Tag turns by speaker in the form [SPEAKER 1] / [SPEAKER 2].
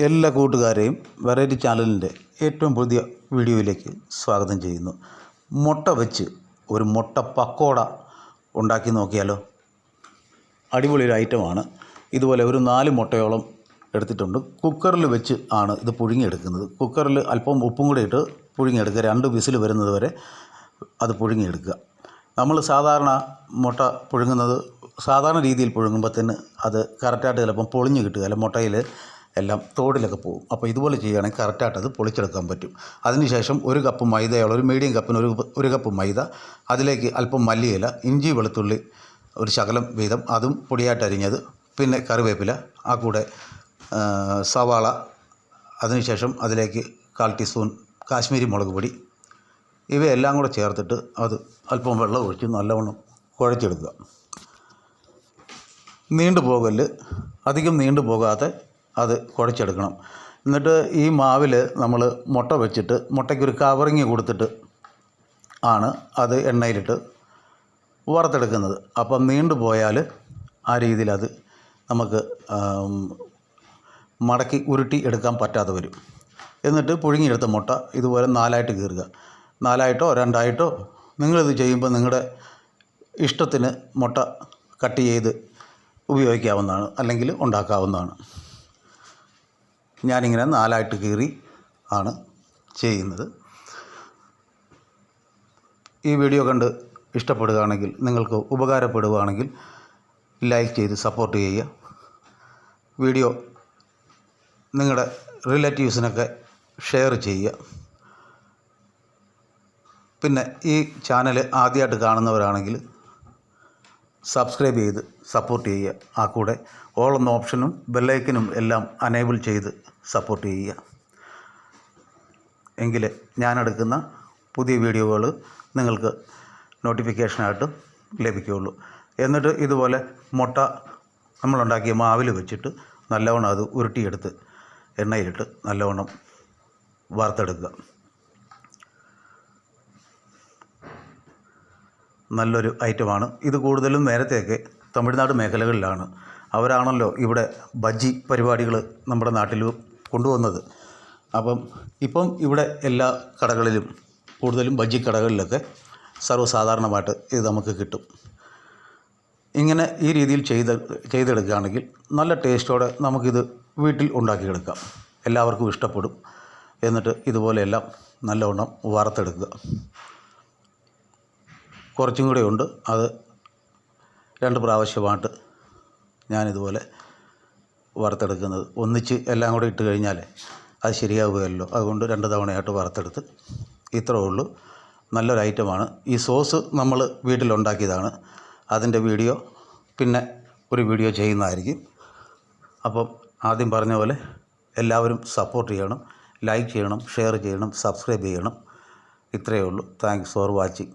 [SPEAKER 1] എല്ലാ കൂട്ടുകാരെയും വെറൈറ്റി ചാനലിൻ്റെ ഏറ്റവും പുതിയ വീഡിയോയിലേക്ക് സ്വാഗതം ചെയ്യുന്നു. മുട്ട വെച്ച് ഒരു മുട്ട പക്കോട ഉണ്ടാക്കി നോക്കിയാലോ? അടിപൊളി ഒരു ഐറ്റമാണ്. ഇതുപോലെ ഒരു 4 മുട്ടയോളം എടുത്തിട്ടുണ്ട്. കുക്കറിൽ വെച്ച് ആണ് ഇത് പുഴുങ്ങിയെടുക്കുന്നത്. കുക്കറിൽ അല്പം ഉപ്പും കൂടി ഇട്ട് പുഴുങ്ങിയെടുക്കുക. 2 വിസിൽ വരുന്നത് വരെ അത് പുഴുങ്ങിയെടുക്കുക. നമ്മൾ സാധാരണ മുട്ട പുഴുങ്ങുന്നത് സാധാരണ രീതിയിൽ പുഴുങ്ങുമ്പോഴത്തേന് അത് കറക്റ്റായിട്ട് ചിലപ്പം പൊളിഞ്ഞ് കിട്ടുകയില്ല. മുട്ടയിൽ എല്ലാം തോടിലൊക്കെ പോകും. അപ്പോൾ ഇതുപോലെ ചെയ്യുകയാണെങ്കിൽ കറക്റ്റായിട്ട് അത് പൊളിച്ചെടുക്കാൻ പറ്റും. അതിനുശേഷം 1 കപ്പ് മൈദയുള്ള ഒരു മീഡിയം കപ്പിന് ഒരു കപ്പ് മൈദ, അതിലേക്ക് അല്പം മല്ലിയില, ഇഞ്ചി വെളുത്തുള്ളി ഒരു ശകലം വീതം അതും പൊടിയായിട്ട് അരിഞ്ഞത്, പിന്നെ കറിവേപ്പില, ആ കൂടെ സവാള, അതിനുശേഷം അതിലേക്ക് 1/4 ടീസ്പൂൺ കാശ്മീരി മുളക് പൊടി, ഇവയെല്ലാം കൂടെ ചേർത്തിട്ട് അത് അല്പം വെള്ളം ഒഴിച്ച് നല്ലവണ്ണം കുഴച്ചെടുക്കുക. അധികം നീണ്ടു പോകാതെ അത് കുഴച്ചെടുക്കണം. എന്നിട്ട് ഈ മാവിൽ നമ്മൾ മുട്ട വെച്ചിട്ട് മുട്ടയ്ക്കൊരു കവറിങ് കൊടുത്തിട്ട് ആണ് അത് എണ്ണയിലിട്ട് വറുത്തെടുക്കുന്നത്. അപ്പം നീണ്ടു പോയാൽ ആ രീതിയിൽ അത് നമുക്ക് മടക്കി ഉരുട്ടി എടുക്കാൻ പറ്റാതെ വരും. എന്നിട്ട് പുഴുങ്ങിയെടുത്ത മുട്ട ഇതുപോലെ 4ആയിട്ട് കീറുക. 4ആയിട്ടോ 2ആയിട്ടോ നിങ്ങളിത് ചെയ്യുമ്പോൾ നിങ്ങളുടെ ഇഷ്ടത്തിന് മുട്ട കട്ട് ചെയ്ത് ഉപയോഗിക്കാവുന്നതാണ്, അല്ലെങ്കിൽ ഉണ്ടാക്കാവുന്നതാണ്. ഞാനിങ്ങനെ 4ആയിട്ട് കീറി ആണ് ചെയ്യുന്നത്. ഈ വീഡിയോ കണ്ട് ഇഷ്ടപ്പെടുകയാണെങ്കിൽ, നിങ്ങൾക്ക് ഉപകാരപ്പെടുകയാണെങ്കിൽ ലൈക്ക് ചെയ്ത് സപ്പോർട്ട് ചെയ്യുക. വീഡിയോ നിങ്ങളുടെ റിലേറ്റീവ്സിനൊക്കെ ഷെയർ ചെയ്യുക. പിന്നെ ഈ ചാനൽ ആദ്യമായിട്ട് കാണുന്നവരാണെങ്കിൽ സബ്സ്ക്രൈബ് ചെയ്ത് സപ്പോർട്ട് ചെയ്യുക. ആ കൂടെ ഓൾ എന്ന ഓപ്ഷനും ബെല്ലൈക്കനും എല്ലാം അനേബിൾ ചെയ്ത് സപ്പോർട്ട് ചെയ്യുക. എങ്കിൽ ഞാനെടുക്കുന്ന പുതിയ വീഡിയോകൾ നിങ്ങൾക്ക് നോട്ടിഫിക്കേഷനായിട്ട് ലഭിക്കുകയുള്ളൂ. എന്നിട്ട് ഇതുപോലെ മുട്ട നമ്മളുണ്ടാക്കിയ മാവിൽ വെച്ചിട്ട് നല്ലവണ്ണം അത് ഉരുട്ടിയെടുത്ത് എണ്ണയിലിട്ട് നല്ലവണ്ണം വറുത്തെടുക്കുക. നല്ലൊരു ഐറ്റമാണ് ഇത്. കൂടുതലും നേരത്തെയൊക്കെ തമിഴ്നാട് മേഖലകളിലാണ്. അവരാണല്ലോ ഇവിടെ ബജ്ജി പരിപാടികൾ നമ്മുടെ നാട്ടിൽ കൊണ്ടുവന്നത്. ഇപ്പം ഇവിടെ എല്ലാ കടകളിലും, കൂടുതലും ബജ്ജി കടകളിലൊക്കെ സർവ്വസാധാരണമായിട്ട് ഇത് നമുക്ക് കിട്ടും. ഇങ്ങനെ ഈ രീതിയിൽ ചെയ്തെടുക്കുകയാണെങ്കിൽ നല്ല ടേസ്റ്റോടെ നമുക്കിത് വീട്ടിൽ ഉണ്ടാക്കിയെടുക്കാം. എല്ലാവർക്കും ഇഷ്ടപ്പെടും. എന്നിട്ട് ഇതുപോലെയെല്ലാം നല്ലവണ്ണം വറുത്തെടുക്കുക. കുറച്ചും കൂടെ ഉണ്ട്, അത് 2 പ്രാവശ്യമായിട്ട് ഞാനിതുപോലെ വറുത്തെടുക്കുന്നത്. ഒന്നിച്ച് എല്ലാം കൂടെ ഇട്ട് കഴിഞ്ഞാൽ അത് ശരിയാവുകയല്ലോ. അതുകൊണ്ട് 2 തവണയായിട്ട് വറുത്തെടുത്ത് ഇത്രയേ ഉള്ളൂ. നല്ലൊരു ഐറ്റമാണ്. ഈ സോസ് നമ്മൾ വീട്ടിലുണ്ടാക്കിയതാണ്. അതിൻ്റെ വീഡിയോ പിന്നെ ഒരു വീഡിയോ ചെയ്യുന്നതായിരിക്കും. ആദ്യം പറഞ്ഞ പോലെ എല്ലാവരും സപ്പോർട്ട് ചെയ്യണം, ലൈക്ക് ചെയ്യണം, ഷെയർ ചെയ്യണം, സബ്സ്ക്രൈബ് ചെയ്യണം. ഇത്രയേ ഉള്ളൂ. Thanks for watching.